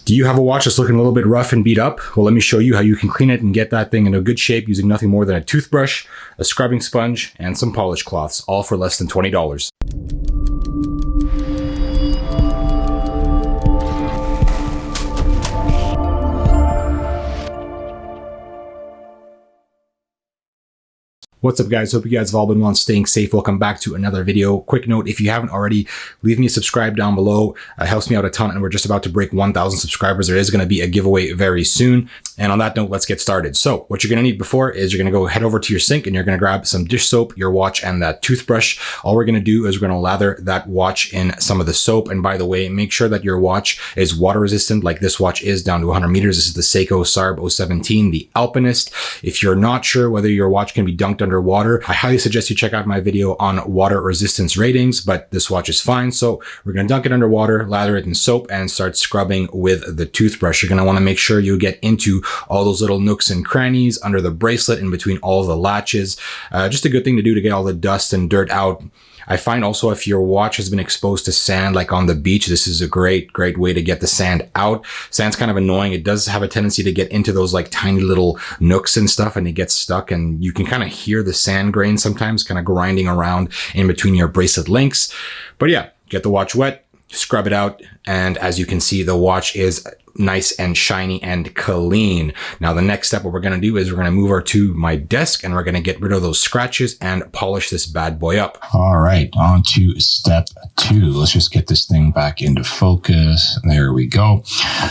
Do you have a watch that's looking a little bit rough and beat up? Well, let me show you how you can clean it and get that thing into good shape using nothing more than a toothbrush, a scrubbing sponge, and some polish cloths, all for less than $20. What's up, guys? Hope you guys have all been well and staying safe. Welcome back to another video. Quick note, if you haven't already, leave me a subscribe down below. It helps me out a ton, and we're just about to break 1,000 subscribers. There is going to be a giveaway very soon. And on that note, let's get started. So what you're going to need before is you're going to go head over to your sink and you're going to grab some dish soap, your watch, and that toothbrush. All we're going to do is we're going to lather that watch in some of the soap. And by the way, make sure that your watch is water resistant, like this watch is, down to 100 meters. This is the Seiko Sarb 017, the Alpinist. If you're not sure whether your watch can be dunked underwater, I highly suggest you check out my video on water resistance ratings, but this watch is fine. So we're going to dunk it underwater, lather it in soap, and start scrubbing with the toothbrush. You're going to want to make sure you get into all those little nooks and crannies under the bracelet, in between all the latches. Just a good thing to do to get all the dust and dirt out. I find also if your watch has been exposed to sand, like on the beach, this is a great way to get the sand out. Sand's kind of annoying. It does have a tendency to get into those like tiny little nooks and stuff, and it gets stuck, and you can kind of hear the sand grain sometimes kind of grinding around in between your bracelet links. But yeah, get the watch wet, scrub it out, and as you can see, the watch is nice and shiny and clean. Now, the next step, what we're going to do is we're going to move her to my desk, and we're going to get rid of those scratches and polish this bad boy up. All right, on to step 2. Let's just get this thing back into focus. There we go.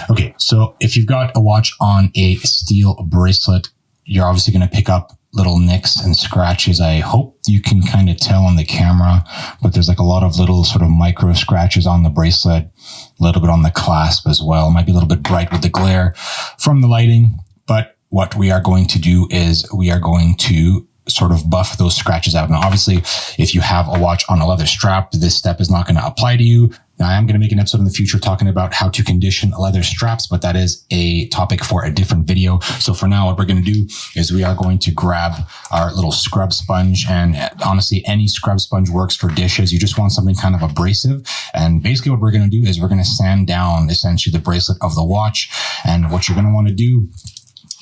Okay, so if you've got a watch on a steel bracelet, you're obviously going to pick up little nicks and scratches. I hope you can kind of tell on the camera, but there's like a lot of little sort of micro scratches on the bracelet, a little bit on the clasp as well. It might be a little bit bright with the glare from the lighting, but what we are going to do is we are going to sort of buff those scratches out. Now, obviously, if you have a watch on a leather strap, this step is not going to apply to you. Now, I am going to make an episode in the future talking about how to condition leather straps, but that is a topic for a different video. So for now, what we're going to do is we are going to grab our little scrub sponge, and honestly, any scrub sponge works for dishes. You just want something kind of abrasive. And basically what we're going to do is we're going to sand down essentially the bracelet of the watch. And what you're going to want to do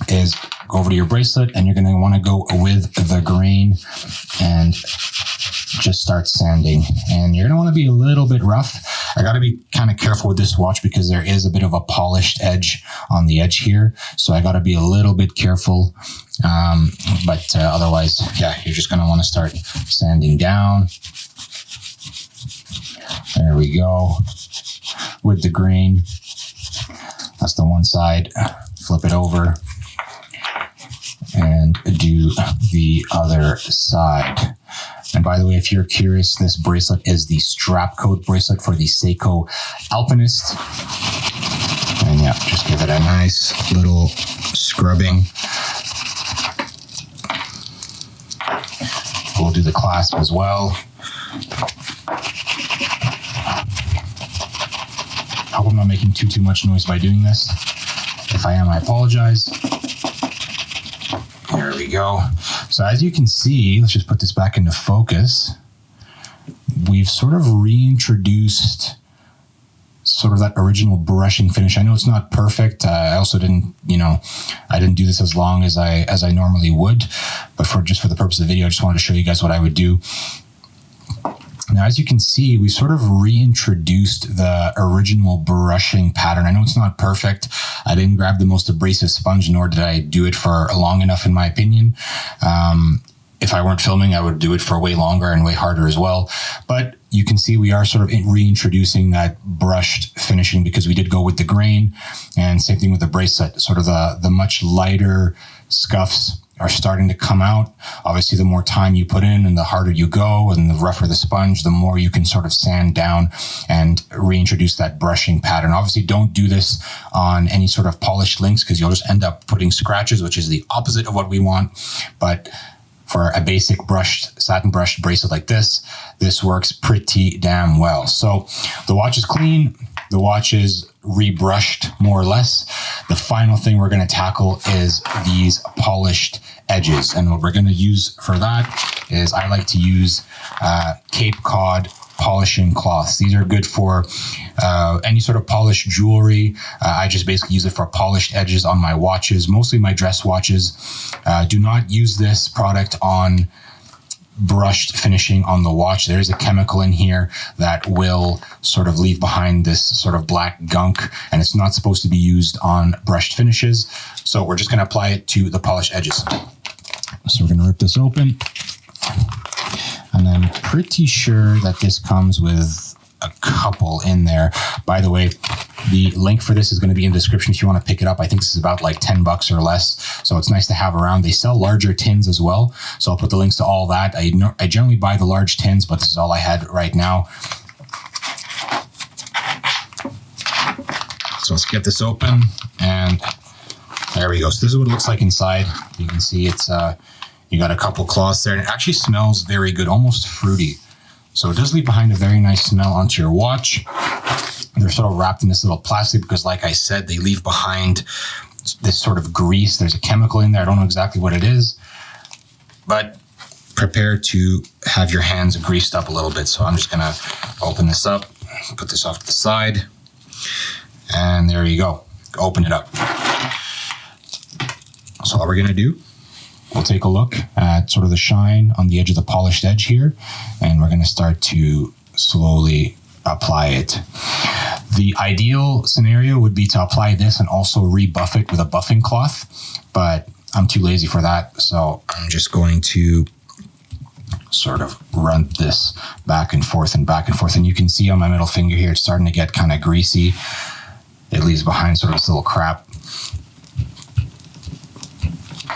is go over to your bracelet, and you're going to want to go with the grain and just start sanding. And you're going to want to be a little bit rough. I got to be kind of careful with this watch because there is a bit of a polished edge on the edge here. So I got to be a little bit careful. But otherwise, yeah, you're just going to want to start sanding down. There we go. With the grain. That's the one side. Flip it over and do the other side. And by the way, if you're curious, this bracelet is the strap coat bracelet for the Seiko Alpinist. And yeah, just give it a nice little scrubbing. We'll do the clasp as well. I hope I'm not making too much noise by doing this. If I am, I apologize. There we go. So as you can see, let's just put this back into focus. We've sort of reintroduced sort of that original brushing finish. I know it's not perfect. I also didn't, I didn't do this as long as I normally would, but for the purpose of the video, I just wanted to show you guys what I would do. Now, as you can see, we sort of reintroduced the original brushing pattern. I know it's not perfect. I didn't grab the most abrasive sponge, nor did I do it for long enough, in my opinion. If I weren't filming, I would do it for way longer and way harder as well. But you can see we are sort of reintroducing that brushed finishing because we did go with the grain, and same thing with the bracelet. Sort of the much lighter scuffs are starting to come out. Obviously, the more time you put in and the harder you go and the rougher the sponge, the more you can sort of sand down and reintroduce that brushing pattern. Obviously, don't do this on any sort of polished links because you'll just end up putting scratches, which is the opposite of what we want. But for a basic satin brushed bracelet like this works pretty damn well. So the watch is clean. The watch is rebrushed more or less. The final thing we're going to tackle is these polished edges. And what we're going to use for that is I like to use Cape Cod polishing cloths. These are good for any sort of polished jewelry. I just basically use it for polished edges on my watches, mostly my dress watches. Do not use this product on brushed finishing on the watch. There is a chemical in here that will sort of leave behind this sort of black gunk, and it's not supposed to be used on brushed finishes. So we're just going to apply it to the polished edges. So we're going to rip this open, and I'm pretty sure that this comes with a couple in there. By the way, the link for this is going to be in the description if you want to pick it up. I think this is about like $10 or less. So it's nice to have around. They sell larger tins as well. So I'll put the links to all that. I generally buy the large tins, but this is all I had right now. So let's get this open, and there we go. So this is what it looks like inside. You can see it's, you got a couple cloths there, and it actually smells very good, almost fruity. So it does leave behind a very nice smell onto your watch. They're sort of wrapped in this little plastic because, like I said, they leave behind this sort of grease. There's a chemical in there. I don't know exactly what it is, but prepare to have your hands greased up a little bit. So I'm just gonna open this up, put this off to the side, and there you go. Open it up. So all we're gonna do, we'll take a look at sort of the shine on the edge of the polished edge here, and we're going to start to slowly apply it. The ideal scenario would be to apply this and also rebuff it with a buffing cloth, but I'm too lazy for that. So I'm just going to sort of run this back and forth and back and forth. And you can see on my middle finger here, it's starting to get kind of greasy. It leaves behind sort of this little crap.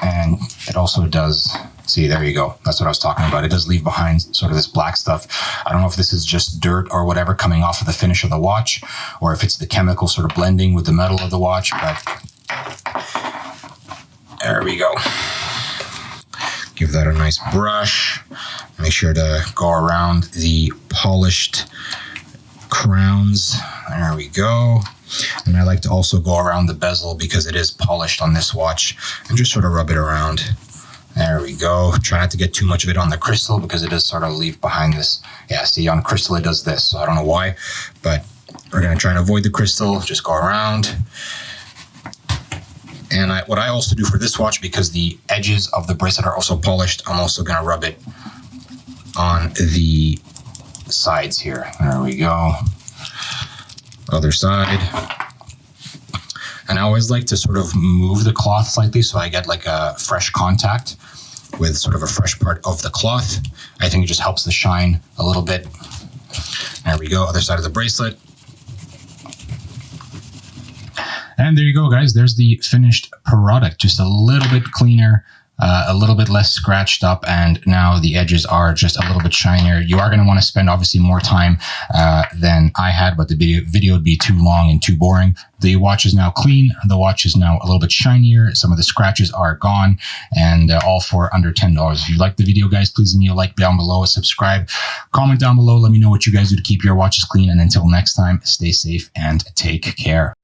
And it also does, see, there you go. That's what I was talking about. It does leave behind sort of this black stuff. I don't know if this is just dirt or whatever coming off of the finish of the watch, or if it's the chemical sort of blending with the metal of the watch, but there we go. Give that a nice brush. Make sure to go around the polished crowns. There we go. And I like to also go around the bezel because it is polished on this watch, and just sort of rub it around. There we go. Try not to get too much of it on the crystal because it does sort of leave behind this. Yeah, see, on crystal it does this. So I don't know why, but we're going to try and avoid the crystal. Just go around. And what I also do for this watch, because the edges of the bracelet are also polished, I'm also going to rub it on the sides here. There we go. Other side. And I always like to sort of move the cloth slightly so I get like a fresh contact with sort of a fresh part of the cloth. I think it just helps the shine a little bit. There we go, other side of the bracelet. And there you go, guys. There's the finished product. Just a little bit cleaner, a little bit less scratched up, and now the edges are just a little bit shinier. You are going to want to spend obviously more time than I had, but the video would be too long and too boring. The watch is now clean. The watch is now a little bit shinier. Some of the scratches are gone, and all for under $10. If you like the video, guys, please leave me a like down below, subscribe, comment down below. Let me know what you guys do to keep your watches clean. And until next time, stay safe and take care.